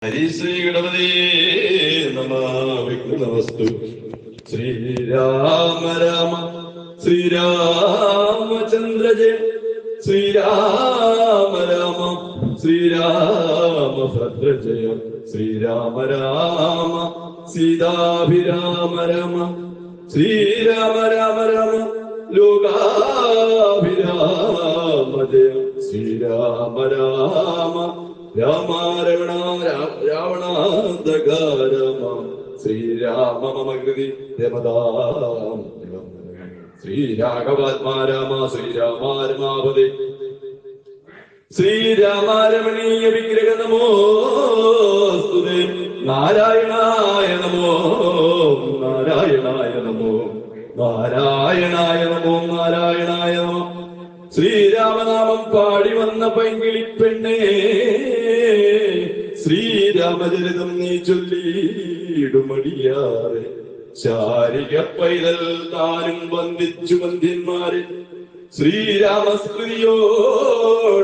ഹരി ശ്രീ ഗണപതി നമ വിഘ്നവസ്തു. ശ്രീരാമ രാമ ശ്രീരാമചന്ദ്ര ജയ ശ്രീരാമ രാമ ശ്രീരാമഭദ്ര ജയ ശ്രീരാമ രാമ സീതാഭിരാമ രാമ ശ്രീരാമ രാമ രാമ ലോകാഭിരാമ ജയ ശ്രീരാമ രാമ രാമ രമണ രാവണാന്തക രാമ ശ്രീരാമ മമ കൃതി രമതാം ശ്രീരാഘവാത്മാ രാമ ശ്രീരാമ രമാപതി ശ്രീരാമ രമണീയ വിഗ്രഹ നമോസ്തുതേ നാരായണായ നമോ നാരായണായ നമോ നാരായണായ നമോ നാരായണായ നമോ. ശ്രീരാമനാമം പാടി വന്ന പൈങ്കിളിപ്പെണ്ണേ ശ്രീരാമചരിതം നീ ചൊല്ലിയിടുമടിയാറെ ശാരിക പൈതൽ താനും വന്ദിച്ചു വന്ധ്യന്മാരെ ശ്രീരാമസ്മൃതിയോടെ